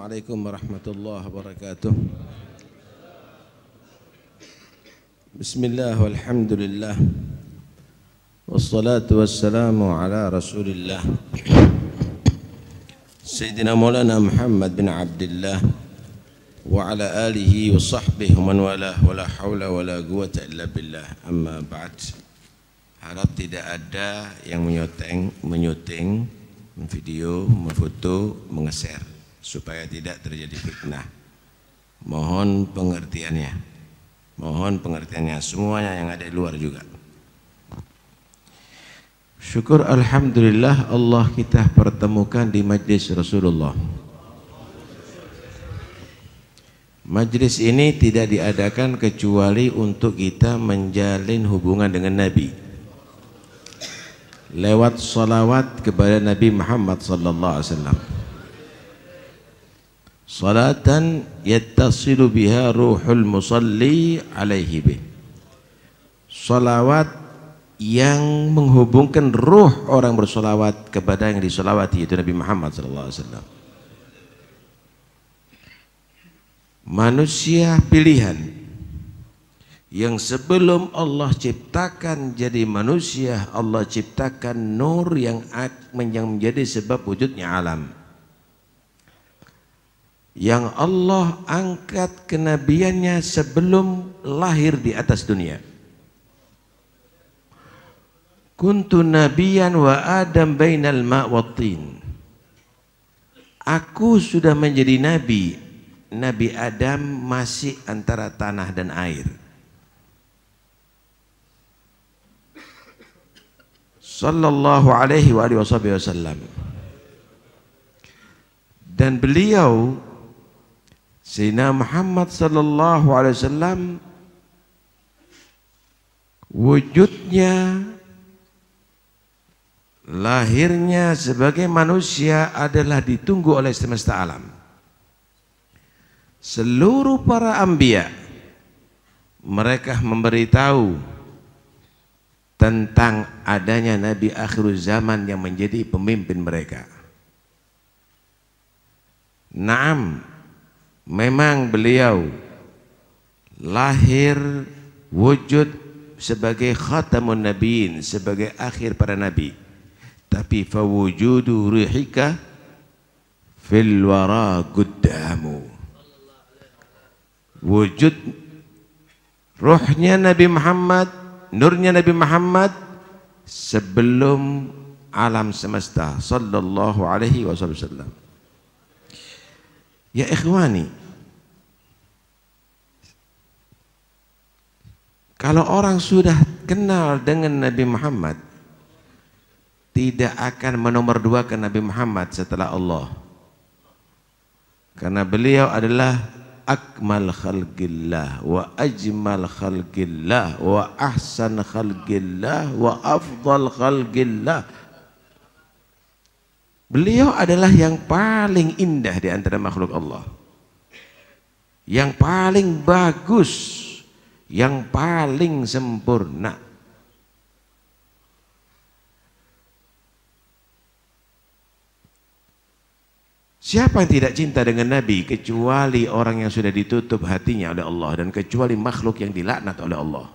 Assalamualaikum warahmatullahi wabarakatuh. Bismillah walhamdulillah wassalatu wassalamu ala rasulillah Sayyidina Maulana Muhammad bin Abdullah wa ala alihi wa sahbihi wa man walah wa la hawla wa la quwata illa billah. Amma ba'd. Harap tidak ada yang menyuting, video, memfoto, mengeser supaya tidak terjadi fitnah. Mohon pengertiannya. Mohon pengertiannya semuanya yang ada di luar juga. Syukur alhamdulillah Allah kita pertemukan di majlis Rasulullah. Majlis ini tidak diadakan kecuali untuk kita menjalin hubungan dengan Nabi lewat salawat kepada Nabi Muhammad sallallahu alaihi wasallam. Salatan yattasilu biha ruhul musalli alaihi bih. Salawat yang menghubungkan ruh orang bersolawat kepada yang disolawati, yaitu Nabi Muhammad SAW. Manusia pilihan yang sebelum Allah ciptakan jadi manusia, Allah ciptakan nur yang menjadi sebab wujudnya alam, yang Allah angkat kenabiannya sebelum lahir di atas dunia. Kuntu nabiyan wa Adam bainal ma' wa tin. Aku sudah menjadi nabi. Nabi Adam masih antara tanah dan air. Sallallahu alaihi wa alihi wasallam. Dan beliau Sayyidina Muhammad sallallahu alaihi wasallam wujudnya, lahirnya sebagai manusia adalah ditunggu oleh semesta alam. Seluruh para anbiya mereka memberitahu tentang adanya Nabi akhir zaman yang menjadi pemimpin mereka. Naam, memang beliau lahir wujud sebagai khatamun nabiyyin, sebagai akhir para nabi. Tapi fawujudu rihika fil wara quddamu. Wujud ruhnya Nabi Muhammad, nurnya Nabi Muhammad sebelum alam semesta sallallahu alaihi wasallam. Ya ikhwani, kalau orang sudah kenal dengan Nabi Muhammad, tidak akan menomorduakan Nabi Muhammad setelah Allah, karena beliau adalah akmal khalqillah wa ajmal khalqillah wa ahsan khalqillah wa afdal khalqillah. Beliau adalah yang paling indah di antara makhluk Allah, yang paling bagus, yang paling sempurna. Siapa yang tidak cinta dengan Nabi kecuali orang yang sudah ditutup hatinya oleh Allah, dan kecuali makhluk yang dilaknat oleh Allah.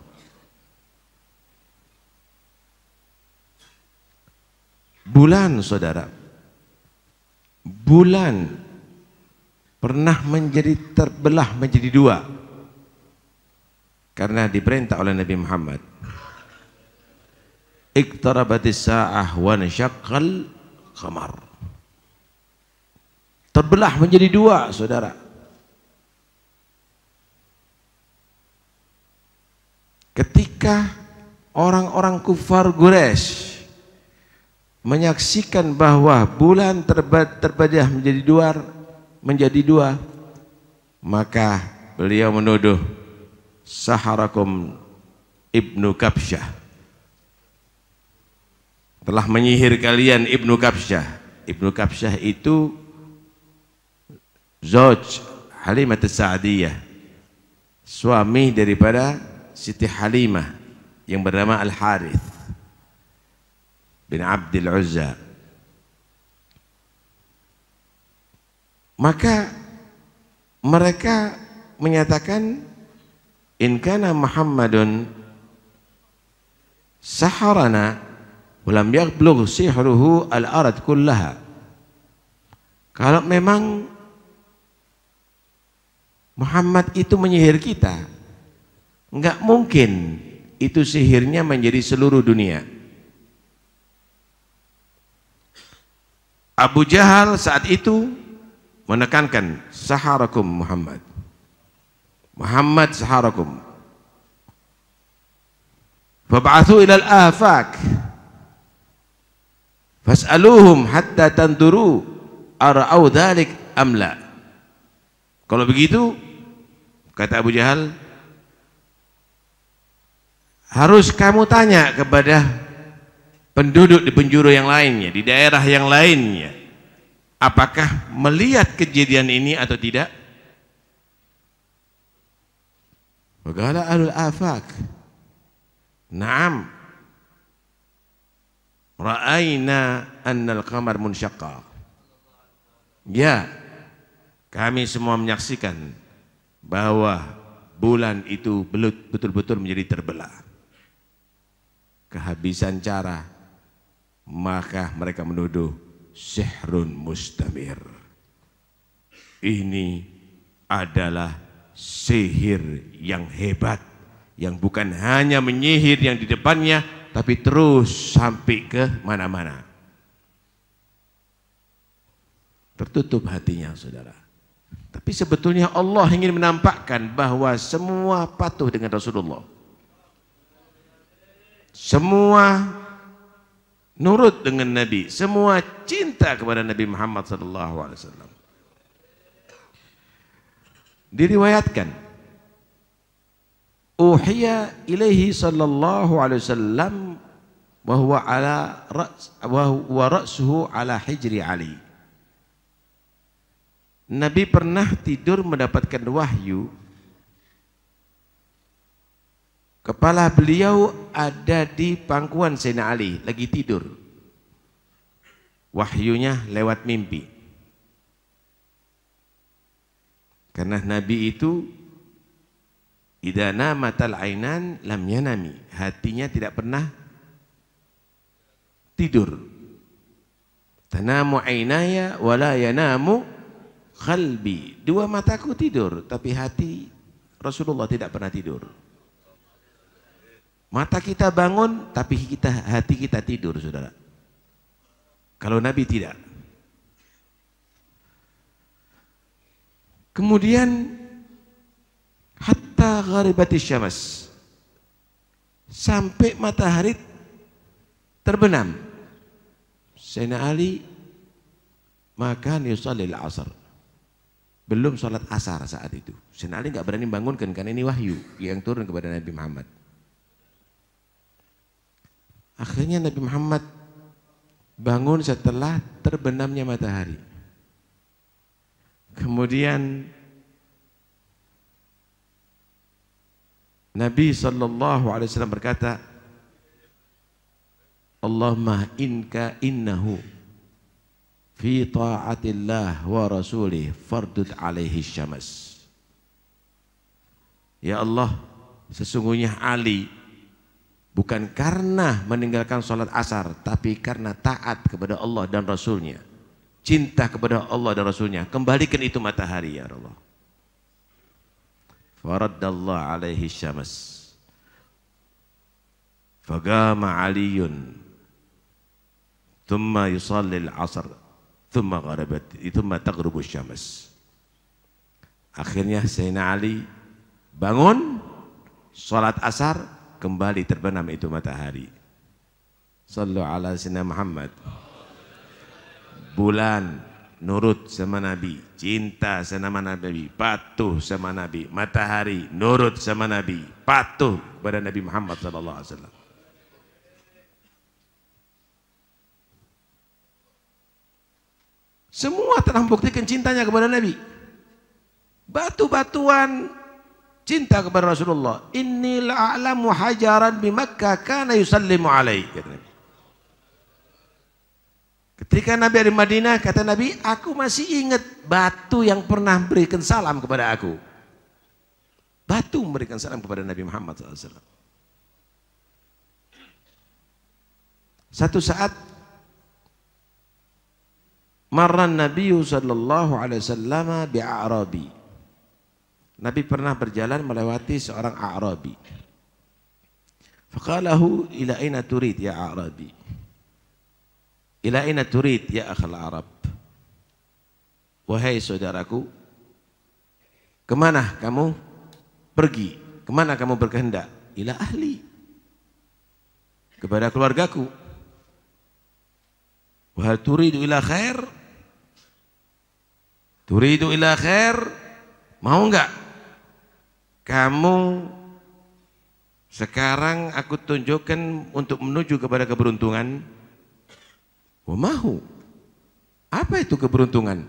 Bulan, saudara, bulan pernah menjadi terbelah menjadi dua karena diperintah oleh Nabi Muhammad. Iqtarabatis sa'ah wa ansyaqqal qamar. Terbelah menjadi dua, saudara. Ketika orang-orang kufar Quraisy menyaksikan bahwa bulan terbelah menjadi dua, maka beliau menuduh saharakum Ibnu Kabsyah, telah menyihir kalian Ibnu Kabsyah. Ibnu Kabsyah itu Zauj Halimah As-Sa'diyah, suami daripada Siti Halimah yang bernama Al-Harith bin Abdul Uzza. Maka mereka menyatakan in kana Muhammadun saharana walam yablugh sihruhu al-arad kullaha. Kalau memang Muhammad itu menyihir kita, enggak mungkin itu sihirnya menjadi seluruh dunia. Abu Jahal saat itu menekankan saharakum Muhammad. Muhammad saharakum. Fab'athu ila al-afaq fas'aluhum hatta tanduru ara'au dhalik amla. Kalau begitu, kata Abu Jahal, harus kamu tanya kepada penduduk di penjuru yang lainnya, di daerah yang lainnya, apakah melihat kejadian ini atau tidak? Waqala ahlul afaq, na'am, ra'ayna annal qamar munsyaqqa. Ya, kami semua menyaksikan bahwa bulan itu betul-betul menjadi terbelah. Kehabisan cara, maka mereka menuduh sihrun mustamir. Ini adalah sihir yang hebat, yang bukan hanya menyihir yang di depannya, tapi terus sampai ke mana-mana. Tertutup hatinya, saudara. Tapi sebetulnya Allah ingin menampakkan bahwa semua patuh dengan Rasulullah, semua nurut dengan Nabi, semua cinta kepada Nabi Muhammad SAW. Diriwayatkan, uhiya ilaihi sallallahu alaihi wasallam wa huwa ala ra'suhu ala hijri Ali. Nabi pernah tidur mendapatkan wahyu, kepala beliau ada di pangkuan Sayyidina Ali, lagi tidur. Wahyunya lewat mimpi. Karena Nabi itu idza namatal ainan lam yanami, hatinya tidak pernah tidur. Tanamu ainaya wala yanamu qalbi, dua mataku tidur tapi hati Rasulullah tidak pernah tidur. Mata kita bangun tapi hati kita tidur, saudara. Kalau Nabi tidak. Kemudian hatta gharibatis syams, sampai matahari terbenam. Sayyidina Ali maka yusallil asar, belum sholat asar saat itu. Sayyidina Ali nggak berani bangunkan karena ini wahyu yang turun kepada Nabi Muhammad. Akhirnya Nabi Muhammad bangun setelah terbenamnya matahari. Kemudian Nabi SAW berkata, Allahumma innahu fi ta'atillah wa rasulih fardud alaihi syams. Ya Allah, sesungguhnya Ali bukan karena meninggalkan sholat asar, tapi karena taat kepada Allah dan Rasulnya, cinta kepada Allah dan Rasulnya, kembalikan itu matahari ya Allah. Faraddallahu alaihi syams faqama aliyun thumma yusalli al-asr thumma taghrubu syams. Akhirnya Sayyidina Ali bangun sholat asar, kembali terbenam itu matahari. Sallu ala Sayyidina Muhammad. Bulan nurut sama Nabi, cinta sama Nabi, patuh sama Nabi. Matahari nurut sama Nabi, patuh kepada Nabi Muhammad SAW. Semua telah membuktikan cintanya kepada Nabi. Batu-batuan cinta kepada Rasulullah. Inni la'alamu hajaran bi Makkah kana yusallimu alaihi. Ketika Nabi ada di Madinah, kata Nabi, aku masih ingat batu yang pernah berikan salam kepada aku. Batu memberikan salam kepada Nabi Muhammad SAW. Satu saat, marran Nabi sallallahu alaihi wasallam bi'arabi. Nabi pernah berjalan melewati seorang A'rabi. Faqalahu ila aina turid ya A'rabi? Ila aina turid ya akhal Arab? Wahai saudaraku, kemana kamu pergi? Kemana kamu berkehendak? Ila ahli, kepada keluargaku. Wahal turidu ila khair? Turidu ila khair? Mau enggak kamu sekarang aku tunjukkan untuk menuju kepada keberuntungan? Wa mahu. Apa itu keberuntungan?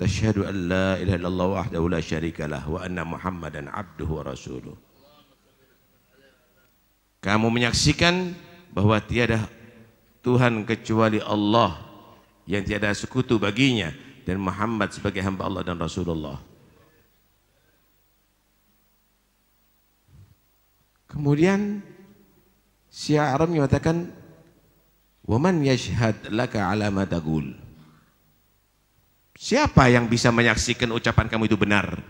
Tasyhadu an la ilaha illallah wahdahu la syarikalah wa anna Muhammadan abduhu wa rasuluh. Kamu menyaksikan bahwa tiada Tuhan kecuali Allah, yang tiada sekutu baginya, dan Muhammad sebagai hamba Allah dan Rasulullah. Kemudian si Arab mengatakan, "Waman yashhad laka ala ma taqul?" Siapa yang bisa menyaksikan ucapan kamu itu benar?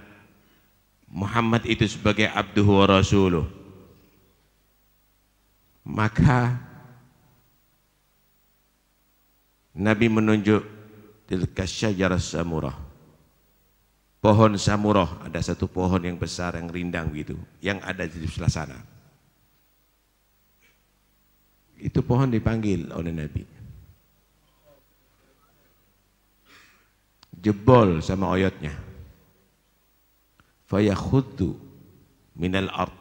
Muhammad itu sebagai abduhu wa rasuluh. Maka Nabi menunjuk tilka syajarah samurah. Pohon samurah, ada satu pohon yang besar yang rindang gitu, yang ada di sebelah sana. Itu pohon dipanggil oleh Nabi. Jebol sama oyotnya. Fayakhuddu minal ard.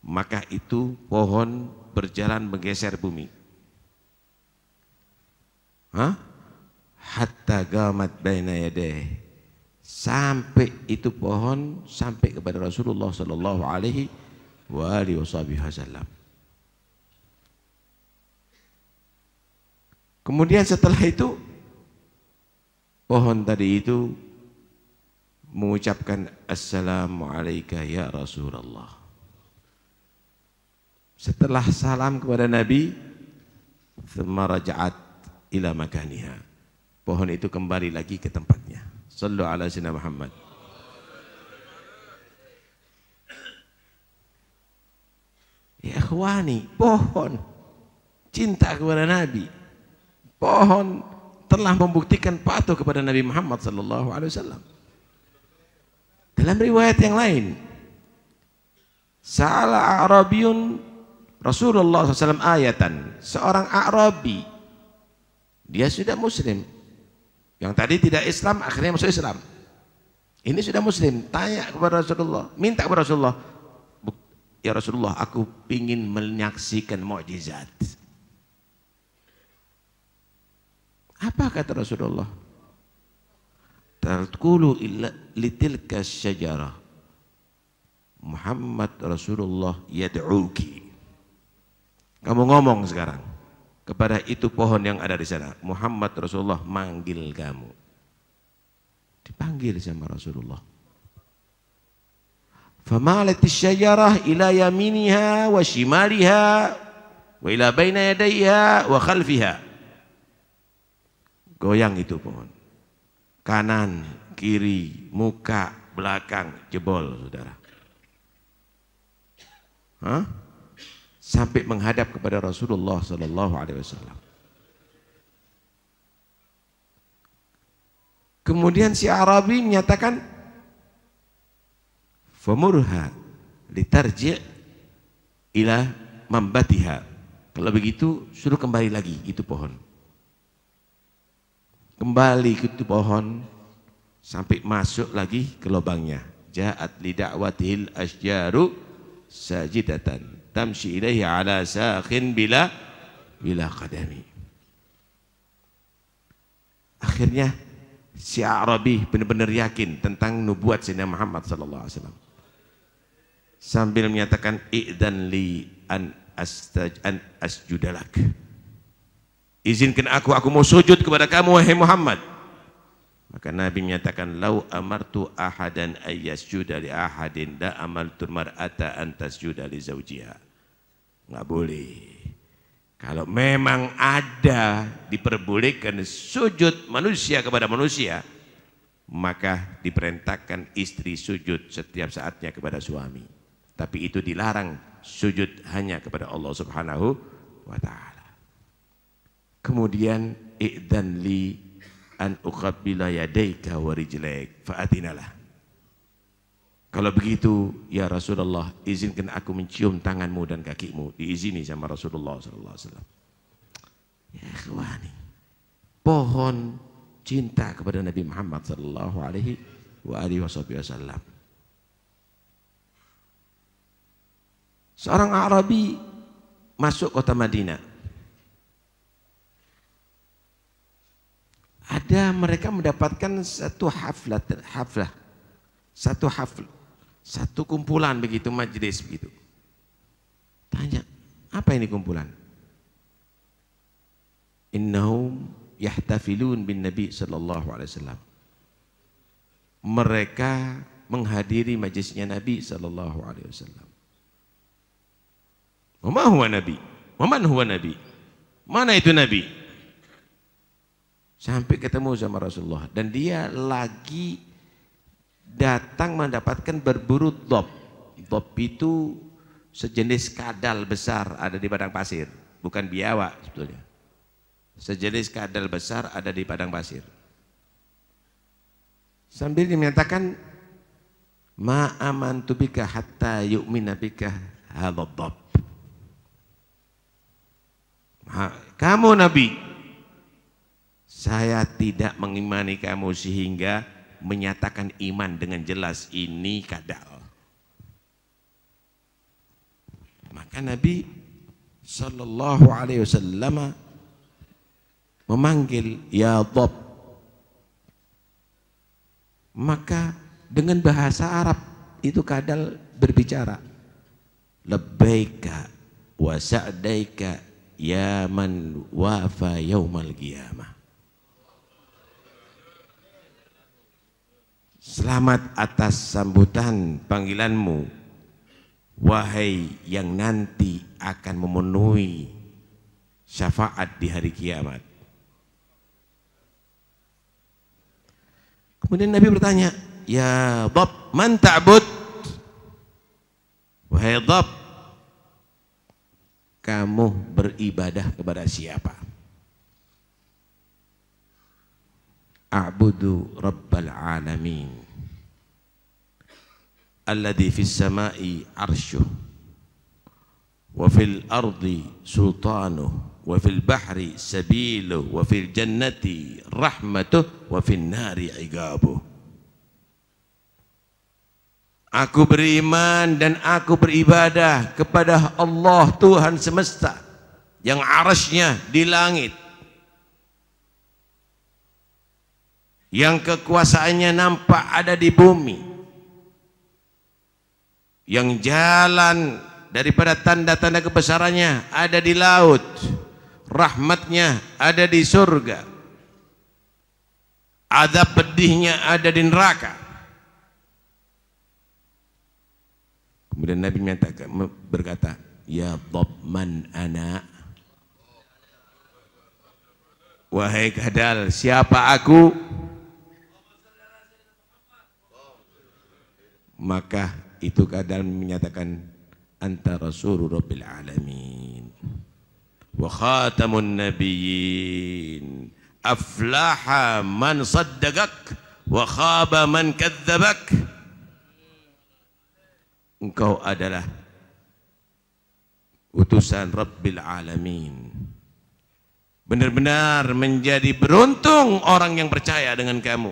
Maka itu pohon berjalan menggeser bumi. Hatta gamat baina yadayhi, sampai itu pohon sampai kepada Rasulullah sallallahu alaihi wa alihi wasallam. Kemudian setelah itu pohon tadi itu mengucapkan assalamu alayka ya Rasulullah. Setelah salam kepada Nabi, thumma raja'at ila makaniha. Pohon itu kembali lagi ke tempatnya. Sallu ala sayyidina Muhammad. Ya ikhwani, pohon cinta kepada Nabi, pohon telah membuktikan patuh kepada Nabi Muhammad sallallahu alaihi wasallam. Dalam riwayat yang lain, sa'ala A'rabiyun Rasulullah SAW ayatan. Seorang A'rabi, dia sudah muslim, yang tadi tidak Islam akhirnya masuk Islam, ini sudah muslim, tanya kepada Rasulullah, minta kepada Rasulullah, ya Rasulullah, aku ingin menyaksikan mukjizat. Apa kata Rasulullah? Taqulu illa litilka syajarah Muhammad Rasulullah yad'uki. Kamu ngomong sekarang kepada itu pohon yang ada di sana, Muhammad Rasulullah manggil kamu. Dipanggil sama Rasulullah. Famalatis syajarah ila yaminiha wa shimaliha wa ila baina yadayha wa khalfiha. Goyang itu pohon. Kanan, kiri, muka, belakang, jebol, saudara. Sampai menghadap kepada Rasulullah sallallahu alaihi wasallam. Kemudian si Arabi menyatakan, famurha litarji' ila mambatiha. Kalau begitu suruh kembali lagi itu pohon. Kembali ke itu pohon sampai masuk lagi ke lubangnya. Ja'at li da'watil asjaru sajidatan tamshi ilaihi ala sakhin bila qadami. Akhirnya si Arabi benar-benar yakin tentang nubuat Sayyidina Muhammad sallallahu alaihi wasallam. Sambil menyatakan i'dan li an asjudalak. izinkan aku mau sujud kepada kamu wahai Muhammad. Maka Nabi menyatakan, lau amartu ahadan ayyasjuda li ahadin la amaltu mar'ata an tasjuda li zawjiha. Nggak boleh. Kalau memang ada diperbolehkan sujud manusia kepada manusia, maka diperintahkan istri sujud setiap saatnya kepada suami. Tapi itu dilarang sujud hanya kepada Allah Subhanahu wa ta'ala. Kemudian i'dan li an uqabbila yadayka wa rijlaik fa'atinalah. Kalau begitu ya Rasulullah, izinkan aku mencium tanganmu dan kakimu. Diizini sama Rasulullah sallallahu alaihi wasallam. Ya ikhwani, pohon cinta kepada Nabi Muhammad sallallahu alaihi wasallam. Seorang Arabi masuk kota Madinah. Ada mereka mendapatkan satu kumpulan begitu, majelis begitu. Tanya, apa ini kumpulan? Innahum yahtafilun bin Nabi sallallahu alaihi wasallam. Mereka menghadiri majelisnya Nabi sallallahu alaihi wasallam. Ma huwa Nabi? Wa man huwa Nabi? Mana itu Nabi? Sampai ketemu sama Rasulullah dan dia lagi datang mendapatkan berburu dhab. Dhab itu sejenis kadal besar ada di padang pasir, bukan biawak sebetulnya. Sejenis kadal besar ada di padang pasir. Sambil dia menyatakan, ma amantu bika hatta yu'mina bika hadha dhab. Kamu Nabi, saya tidak mengimani kamu sehingga menyatakan iman dengan jelas ini kadal. Maka Nabi sallallahu alaihi wasallam memanggil ya dhab. Maka dengan bahasa Arab itu kadal berbicara, labbaika wa sa'daika ya man wafa yaumal qiyamah. Selamat atas sambutan panggilanmu, wahai yang nanti akan memenuhi syafaat di hari kiamat. Kemudian Nabi bertanya, ya dhab, man ta'bud? Wahai dhab, kamu beribadah kepada siapa? A'budu rabbal alamin alladhi fis samai arshuh wa fil ardi sultanuh wa fil bahri sabiluh wa fil jannati rahmatuh wa fil nari iqabuh. Aku beriman dan aku beribadah kepada Allah Tuhan semesta yang arasnya di langit, yang kekuasaannya nampak ada di bumi, yang jalan daripada tanda-tanda kebesarannya ada di laut, rahmatnya ada di surga, azab pedihnya ada di neraka. Kemudian Nabi berkata, ya dhab, man ana? Wahai kadal, siapa aku? Maka itu kadal menyatakan, anta rasulur rabbil alamin wa khatamun nabiyyin aflaha man saddaqak wa khaba man kadzabak. Engkau adalah utusan Rabbil Alamin. Benar-benar menjadi beruntung orang yang percaya dengan kamu,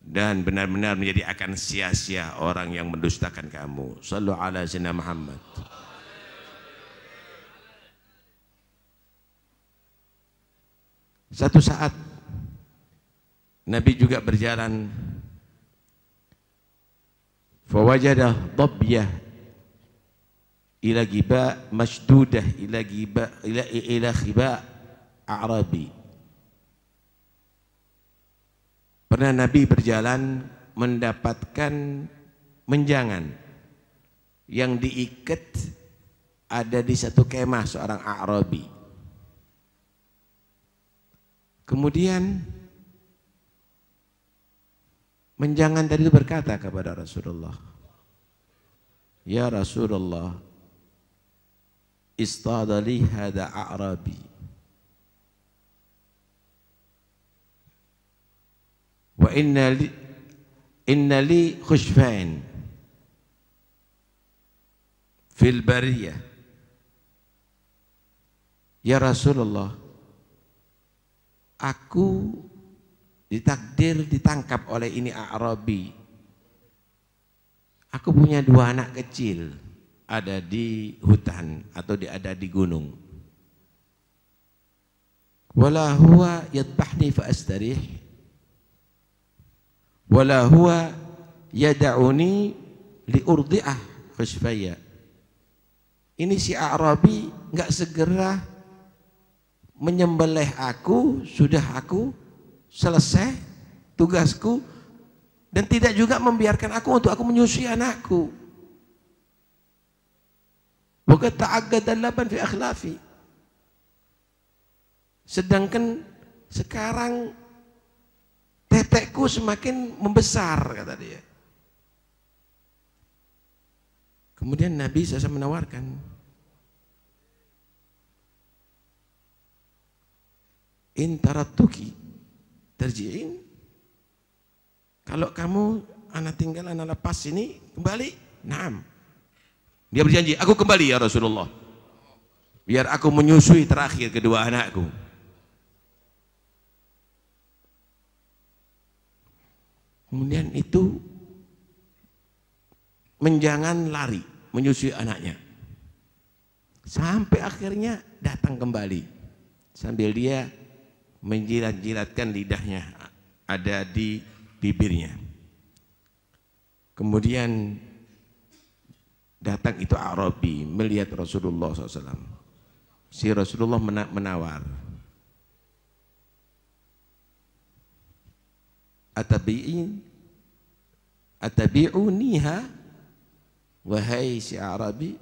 dan benar-benar menjadi akan sia-sia orang yang mendustakan kamu. Sallu ala sayyidina Muhammad. Satu saat Nabi juga berjalan, fawajadah dhabyah ila giba masdudah ila giba ila khiba A'rabi. Pernah Nabi berjalan mendapatkan menjangan yang diikat ada di satu kemah seorang A'rabi. Kemudian menjangan tadi itu berkata kepada Rasulullah, "Ya Rasulullah, istada li hada A'rabi." Wa inna li khushfain fil bariyah. Ya Rasulullah, aku ditakdir ditangkap oleh ini A'rabi. Aku punya 2 anak kecil ada di hutan atau ada di gunung. Wala huwa yadbahni fa astarih wala huwa yada'uni li urdi'ah khushfaya. Ini si A'rabi enggak segera menyembelih aku, sudah aku selesai tugasku, dan tidak juga membiarkan aku untuk aku menyusui anakku. Wa qad ta'aggada laban fi akhlafi. Sedangkan sekarang tetekku semakin membesar, kata dia. Kemudian Nabi SAW menawarkan, in tarattuki terji'in, kalau kamu anak tinggal, anak lepas ini kembali. Naam. Dia berjanji, aku kembali ya Rasulullah, biar aku menyusui terakhir kedua anakku. Kemudian itu menjangan lari menyusui anaknya sampai akhirnya datang kembali sambil dia menjilat-jilatkan lidahnya ada di bibirnya. Kemudian datang itu A'rabi melihat Rasulullah SAW. Si Rasulullah menawar, atabi'uniha, wahai si A'rabi,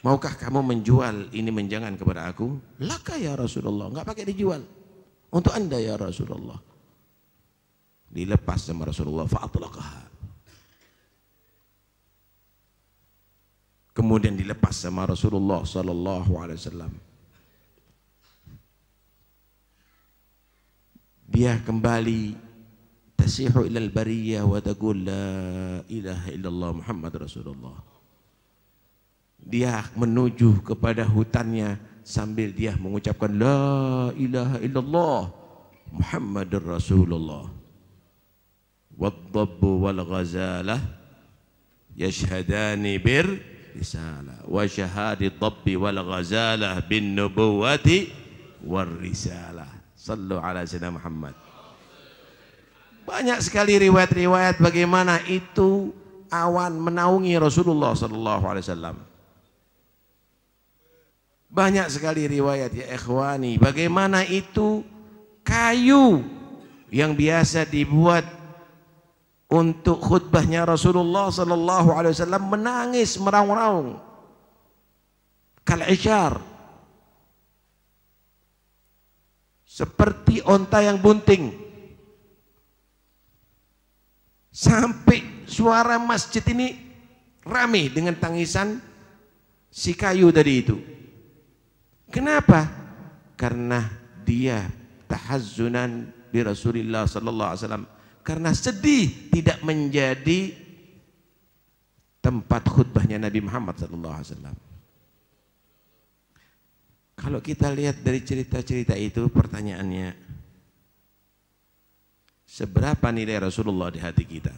maukah kamu menjual ini menjangan kepada aku? Laka ya Rasulullah, enggak pakai dijual, untuk anda ya Rasulullah. Dilepas sama Rasulullah, fa'atlaqaha. Kemudian dilepas sama Rasulullah sallallahu alaihi wasallam. Dia kembali tasihu ilal bariyah wa taqul la ilaha illallah Muhammad Rasulullah. Dia menuju kepada hutannya sambil dia mengucapkan la ilaha illallah Muhammadur Rasulullah. Wad-dabbu wal ghazalah yashhadani bir risalah wa syahadi dabbi wal ghazalah bin nubuwati war risalah. Sallu ala sayyidina Muhammad. Banyak sekali riwayat-riwayat bagaimana itu awan menaungi Rasulullah sallallahu alaihi wasallam. Banyak sekali riwayat ya ikhwani, bagaimana itu kayu yang biasa dibuat untuk khutbahnya Rasulullah sallallahu alaihi wasallam menangis meraung-raung. Kal isyar, seperti onta yang bunting, sampai suara masjid ini ramai dengan tangisan si kayu tadi itu. Kenapa? Karena dia tahazzunan bi Rasulillah sallallahu alaihi wasallam, karena sedih tidak menjadi tempat khutbahnya Nabi Muhammad sallallahu alaihi wasallam. Kalau kita lihat dari cerita-cerita itu, pertanyaannya, seberapa nilai Rasulullah di hati kita?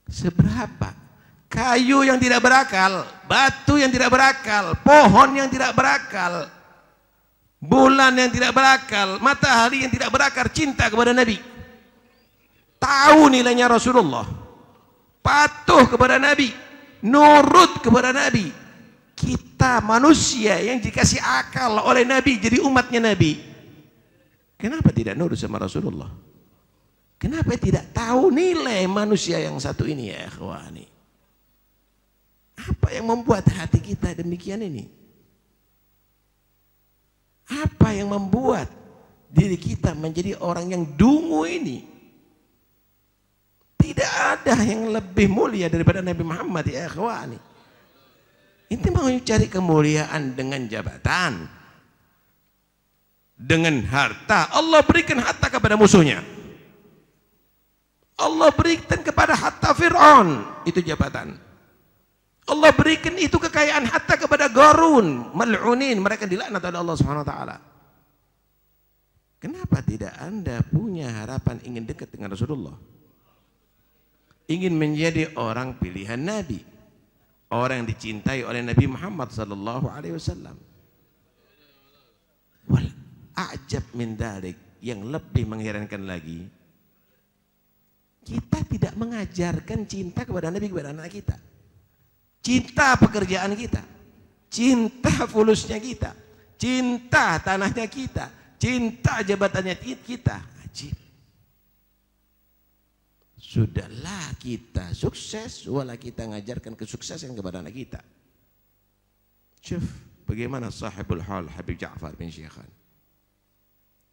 Seberapa? Kayu yang tidak berakal, batu yang tidak berakal, pohon yang tidak berakal, bulan yang tidak berakal, matahari yang tidak berakal, cinta kepada Nabi. Tahu nilainya Rasulullah, patuh kepada Nabi, nurut kepada Nabi. Kita manusia yang dikasih akal oleh Nabi jadi umatnya Nabi, kenapa tidak nurut sama Rasulullah? Kenapa tidak tahu nilai manusia yang satu ini ya ikhwani? Apa yang membuat hati kita demikian ini? Apa yang membuat diri kita menjadi orang yang dungu ini? Tidak ada yang lebih mulia daripada Nabi Muhammad ya ikhwani. Ini mau cari kemuliaan dengan jabatan, dengan harta. Allah berikan harta kepada musuhnya. Allah berikan kepada harta Fir'aun, itu jabatan. Allah berikan itu kekayaan harta kepada Qarun, mal'unin, mereka dilaknat oleh Allah Subhanahu wa taala. Kenapa tidak Anda punya harapan ingin dekat dengan Rasulullah? Ingin menjadi orang pilihan Nabi, orang yang dicintai oleh Nabi Muhammad sallallahu alaihi wasallam. Wal a'jab min dalik, yang lebih mengherankan lagi, kita tidak mengajarkan cinta kepada Nabi kepada anak kita. Cinta pekerjaan kita, cinta fulusnya kita, cinta tanahnya kita, cinta jabatannya kita. Ajib. Sudahlah kita sukses, wala kita ngajarkan kesuksesan kepada anak kita. Syuf, bagaimana sahibul hal Habib Ja'far bin Syekhan.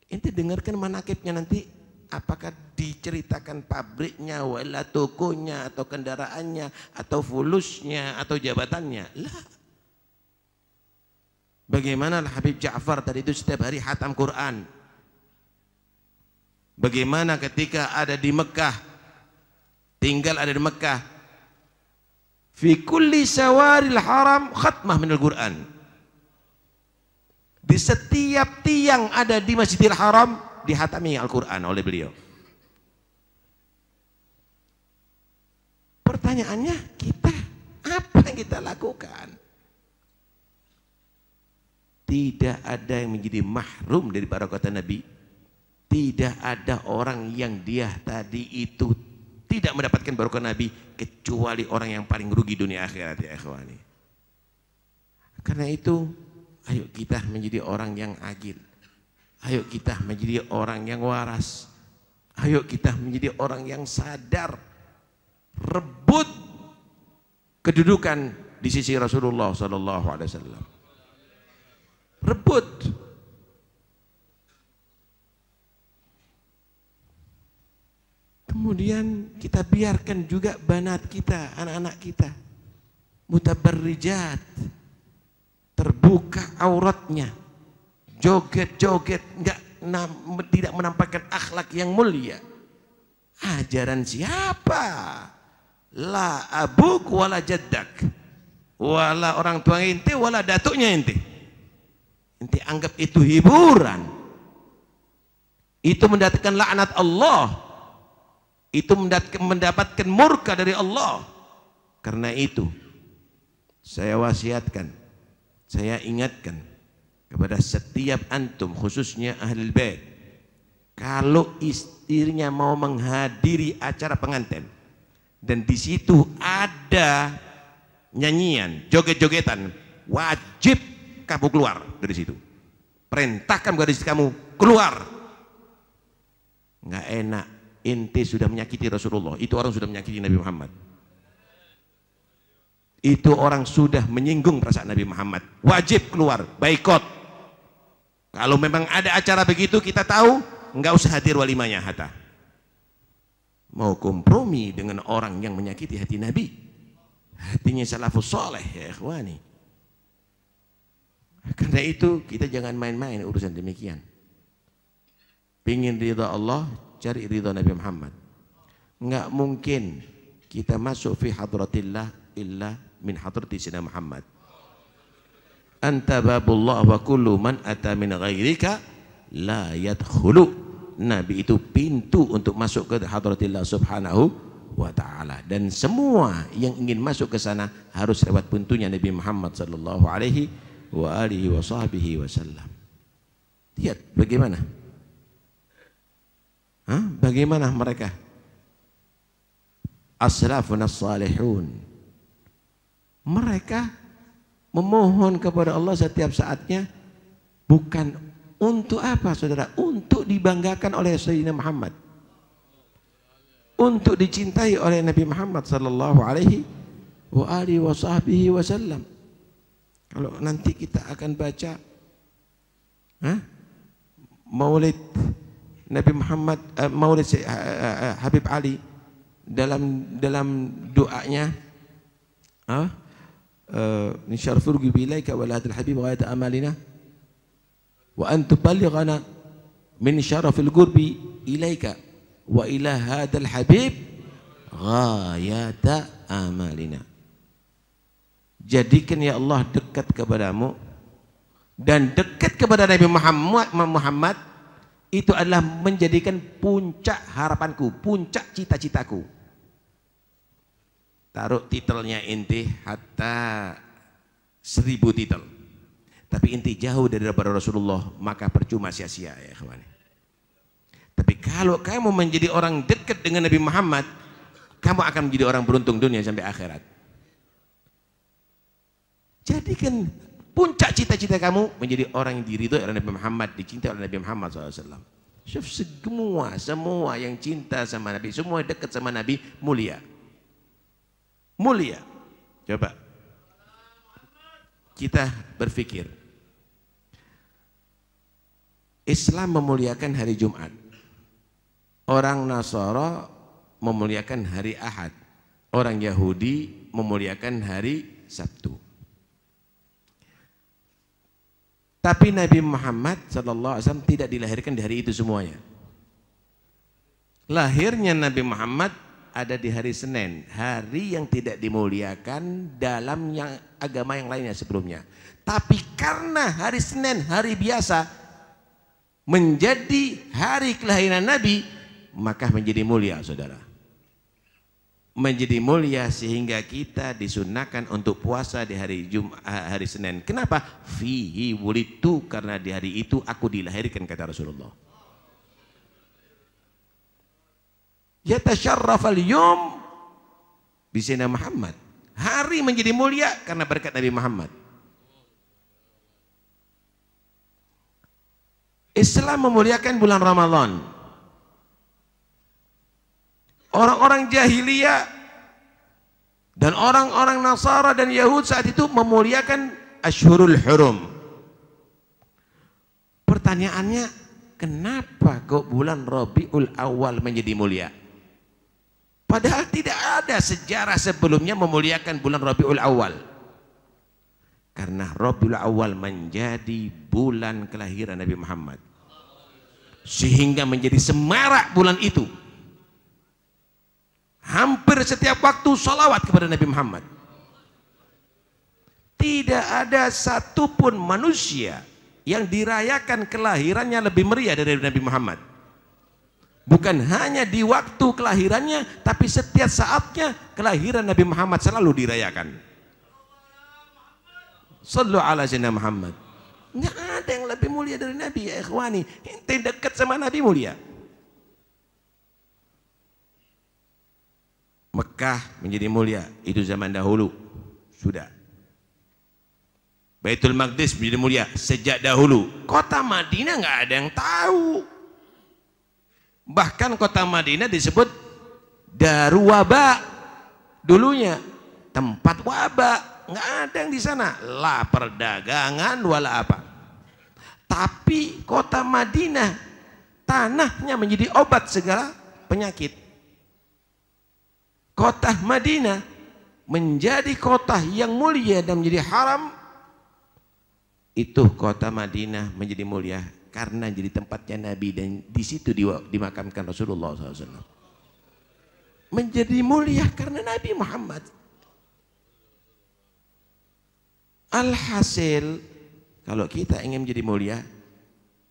Ente dengarkan manakibnya nanti, apakah diceritakan pabriknya, wala tokonya, atau kendaraannya, atau fulusnya, atau jabatannya? Lah. Bagaimana Habib Ja'far tadi itu setiap hari hatam Quran? Bagaimana ketika ada di Mekah, tinggal ada di Mekah, fi kulli sawaril haram khatmah minal Quran. Di setiap tiang ada di Masjidil Haram dihatami Al-Quran oleh beliau. Pertanyaannya, kita apa yang kita lakukan? Tidak ada yang menjadi mahrum dari barakah Nabi. Tidak ada orang yang dia tadi itu tidak mendapatkan barakah Nabi kecuali orang yang paling rugi dunia akhirat ya ikhwani. Karena itu, ayo kita menjadi orang yang agil. Ayo kita menjadi orang yang waras. Ayo kita menjadi orang yang sadar. Rebut kedudukan di sisi Rasulullah sallallahu alaihi wasallam. Rebut. Kemudian kita biarkan juga banat kita, anak-anak kita, mutabarrijat, terbuka auratnya, joget-joget, tidak menampakkan akhlak yang mulia. Ajaran siapa? La abuk wala jaddak, wala orang tua ente, wala datuknya ente. Ente anggap itu hiburan. Itu mendatangkan laknat Allah. Itu mendapatkan murka dari Allah. Karena itu saya wasiatkan, saya ingatkan kepada setiap antum, khususnya Ahlul Bait, kalau istrinya mau menghadiri acara pengantin dan di situ ada nyanyian, joget-jogetan, wajib kamu keluar dari situ. Perintahkan kepada istri kamu keluar. Nggak enak. Ente sudah menyakiti Rasulullah, itu orang sudah menyakiti Nabi Muhammad, itu orang sudah menyinggung perasaan Nabi Muhammad. Wajib keluar, baikot. Kalau memang ada acara begitu, kita tahu, nggak usah hadir walimahnya. Hatta mau kompromi dengan orang yang menyakiti hati Nabi, hatinya salafus soleh ya ikhwani. Karena itu kita jangan main-main urusan demikian. Pingin ridha Allah, cari ridha Nabi Muhammad. Nggak mungkin kita masuk fi hadratillah illa min hadrati Sayyidina Muhammad. Anta babullah wa kullu man ata min ghairika la yadkhulu. Nabi itu pintu untuk masuk ke hadratillah subhanahu wa ta'ala, dan semua yang ingin masuk ke sana harus lewat pintunya Nabi Muhammad sallallahu alaihi wa alihi wa sahbihi wasallam. Lihat bagaimana? Bagaimana mereka as-salafun as-salihun. Mereka memohon kepada Allah setiap saatnya bukan untuk apa saudara? Untuk dibanggakan oleh Sayyidina Muhammad, untuk dicintai oleh Nabi Muhammad sallallahu alaihi wa alihi wa sahbihi wasallam. Kalau nanti kita akan baca Maulid Nabi Muhammad, Maulid Habib Ali, dalam doanya nisharfur bilaika wa lahadil habib wa ayat amalina wa an tuballighana min syarafil qurbi ilaika wa ila hadal habib ghayata amalina. Jadikan ya Allah dekat kepadamu dan dekat kepada Nabi Muhammad itu adalah menjadikan puncak harapanku, puncak cita-citaku. Taruh titelnya inti hatta 1000 titel, tapi inti jauh daripada Rasulullah, maka percuma sia-sia ya kawan. Tapi kalau kamu menjadi orang dekat dengan Nabi Muhammad, kamu akan menjadi orang beruntung dunia sampai akhirat. Jadikan puncak cita-cita kamu menjadi orang yang diridhoi oleh Nabi Muhammad, dicintai oleh Nabi Muhammad SAW. Semua yang cinta sama Nabi, semua dekat sama Nabi, mulia. Mulia. Coba kita berpikir, Islam memuliakan hari Jumat, orang Nasara memuliakan hari Ahad, orang Yahudi memuliakan hari Sabtu. Tapi Nabi Muhammad SAW tidak dilahirkan di hari itu semuanya. Lahirnya Nabi Muhammad ada di hari Senin, hari yang tidak dimuliakan dalam agama yang lainnya sebelumnya. Tapi karena hari Senin, hari biasa, menjadi hari kelahiran Nabi, maka menjadi mulia saudara. Menjadi mulia sehingga kita disunahkan untuk puasa di hari hari Senin. Kenapa? Fihi wulidtu, karena di hari itu aku dilahirkan, kata Rasulullah. Yatasharrafal yawm bi Sayyidina Muhammad. Hari menjadi mulia karena berkat Nabi Muhammad. Islam memuliakan bulan Ramadan. Orang-orang jahiliyah dan orang-orang Nasara dan Yahud saat itu memuliakan Ashhurul Hurum. Pertanyaannya, kenapa kok bulan Rabiul Awal menjadi mulia? Padahal tidak ada sejarah sebelumnya memuliakan bulan Rabiul Awal. Karena Rabiul Awal menjadi bulan kelahiran Nabi Muhammad, sehingga menjadi semarak bulan itu. Hampir setiap waktu salawat kepada Nabi Muhammad. Tidak ada satupun manusia yang dirayakan kelahirannya lebih meriah dari Nabi Muhammad. Bukan hanya di waktu kelahirannya, tapi setiap saatnya kelahiran Nabi Muhammad selalu dirayakan. Sallu ala sayyidina Muhammad. Nggak ada yang lebih mulia dari Nabi ya ikhwani. Ente dekat sama Nabi mulia. Mekah menjadi mulia, itu zaman dahulu sudah. Baitul Maqdis menjadi mulia sejak dahulu. Kota Madinah nggak ada yang tahu. Bahkan kota Madinah disebut Daru Waba dulunya, tempat wabah. Nggak ada yang di sana, la perdagangan wala apa. Tapi kota Madinah tanahnya menjadi obat segala penyakit. Kota Madinah menjadi kota yang mulia dan menjadi haram. Itu kota Madinah menjadi mulia karena jadi tempatnya Nabi, dan di situ dimakamkan Rasulullah SAW. Menjadi mulia karena Nabi Muhammad. Alhasil, kalau kita ingin menjadi mulia,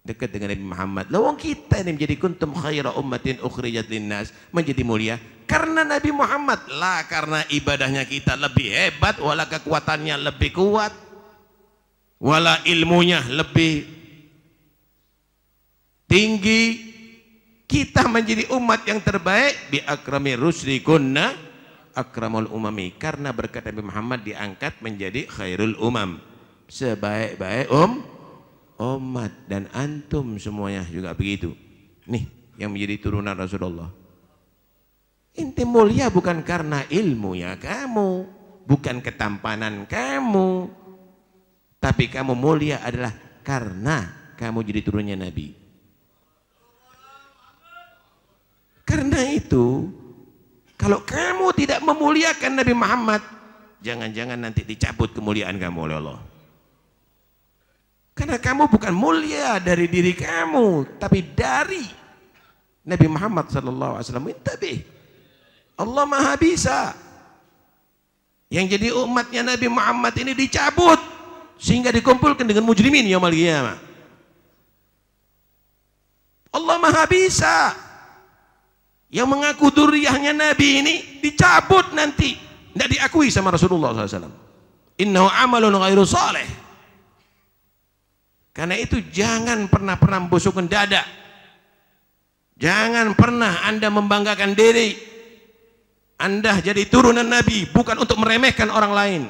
dekat dengan Nabi Muhammad. Lawang kita ini menjadi kuntum khaira ummatin ukhrijat linnas, menjadi mulia karena Nabi Muhammad. Lah karena ibadahnya kita lebih hebat, wala kekuatannya lebih kuat, wala ilmunya lebih tinggi. Kita menjadi umat yang terbaik bi akrami rusli kunna akramul umami, karena berkat Nabi Muhammad diangkat menjadi khairul umam, sebaik-baik umat. Dan antum semuanya juga begitu. Nih yang menjadi turunan Rasulullah. Inti mulia bukan karena ilmunya kamu, bukan ketampanan kamu, tapi kamu mulia adalah karena kamu jadi turunnya Nabi. Karena itu, kalau kamu tidak memuliakan Nabi Muhammad, jangan-jangan nanti dicabut kemuliaan kamu oleh Allah. Karena kamu bukan mulia dari diri kamu, tapi dari Nabi Muhammad SAW. Intabih, Allah Maha Bisa. Yang jadi umatnya Nabi Muhammad ini dicabut sehingga dikumpulkan dengan mujrimin yaumul qiyamah. Allah Maha Bisa. Yang mengaku dzurriyyahnya Nabi ini dicabut nanti, tidak diakui sama Rasulullah SAW. Innahu amalun ghairu saleh. Karena itu jangan pernah membusukkan dada, jangan pernah Anda membanggakan diri. Anda jadi turunan Nabi bukan untuk meremehkan orang lain.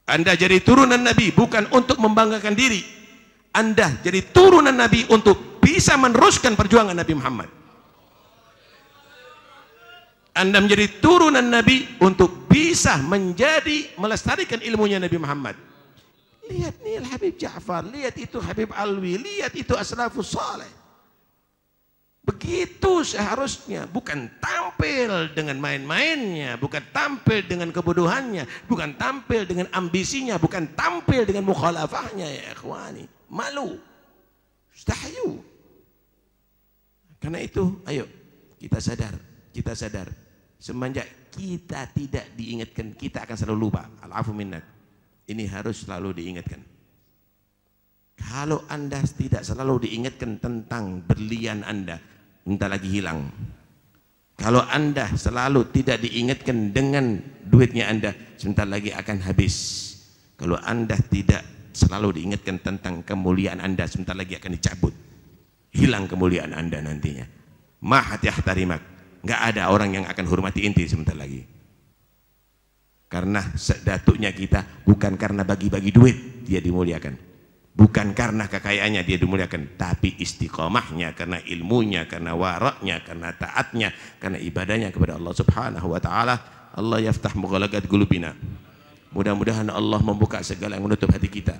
Anda jadi turunan Nabi bukan untuk membanggakan diri. Anda jadi turunan Nabi untuk bisa meneruskan perjuangan Nabi Muhammad. Anda menjadi turunan Nabi untuk bisa melestarikan ilmunya Nabi Muhammad. Lihat nih Habib Ja'far, lihat itu Habib Alwi, lihat itu As-Salafus Saleh. Begitu seharusnya, bukan tampil dengan main-mainnya, bukan tampil dengan kebodohannya, bukan tampil dengan ambisinya, bukan tampil dengan mukhalafahnya, ya ikhwani. Malu, istahyu. Karena itu, ayo kita sadar. Semenjak kita tidak diingatkan, kita akan selalu lupa. Al-afu minnak. Ini harus selalu diingatkan. Kalau Anda tidak selalu diingatkan tentang berlian Anda, entah lagi hilang. Kalau Anda selalu tidak diingatkan dengan duitnya Anda, sebentar lagi akan habis. Kalau Anda tidak selalu diingatkan tentang kemuliaan Anda, sebentar lagi akan dicabut. Hilang kemuliaan Anda nantinya. Mahat yahtarimak. Nggak ada orang yang akan hormati inti sebentar lagi. Karena datuknya kita bukan karena bagi-bagi duit dia dimuliakan, bukan karena kekayaannya dia dimuliakan, tapi istiqomahnya, karena ilmunya, karena waraknya, karena taatnya, karena ibadahnya kepada Allah Subhanahu wa taala. Allah yaftah mughalaqat qulubina. Mudah-mudahan Allah membuka segala yang menutup hati kita.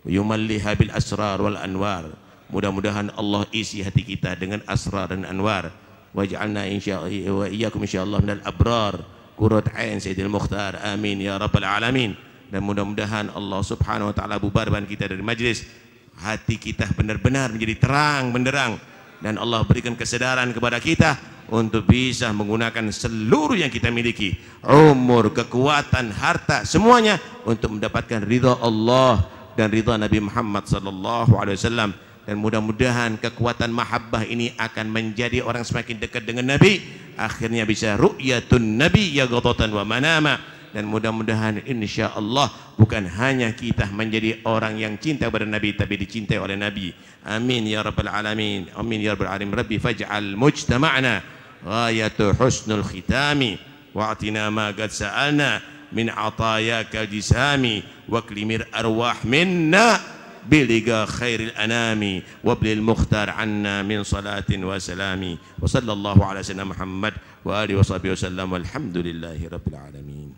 Yumalliha bil asrar wal anwar. Mudah-mudahan Allah isi hati kita dengan asrar dan anwar. Waj'alna insyaallah wa iyyakum insyaallah minal abrar qurrat ain sayyidil mukhtar, amin ya rabbal alamin. Dan mudah-mudahan Allah Subhanahu wa taala bubarkan kita dari majlis, hati kita benar-benar menjadi terang benderang, dan Allah berikan kesadaran kepada kita untuk bisa menggunakan seluruh yang kita miliki, umur, kekuatan, harta, semuanya untuk mendapatkan ridha Allah dan ridha Nabi Muhammad sallallahu alaihi wasallam. Dan mudah-mudahan kekuatan mahabbah ini akan menjadi orang semakin dekat dengan Nabi, akhirnya bisa ru'yatun Nabi yaghdatan wa manama. Dan mudah-mudahan insyaallah bukan hanya kita menjadi orang yang cinta kepada Nabi, tapi dicintai oleh Nabi. Amin ya rabbal alamin. Amin ya rabbal alamin. Rabbi faj'al mujtama'na ghayatu husnul khitami wa'tina ma qad sa'alna min atayaka jisami wa klimir arwah minna بلغا خير الأنام وابل المختار عنا من صلاة وسلام وصلى الله على سيدنا محمد وآله وصحبه وسلم والحمد لله رب العالمين.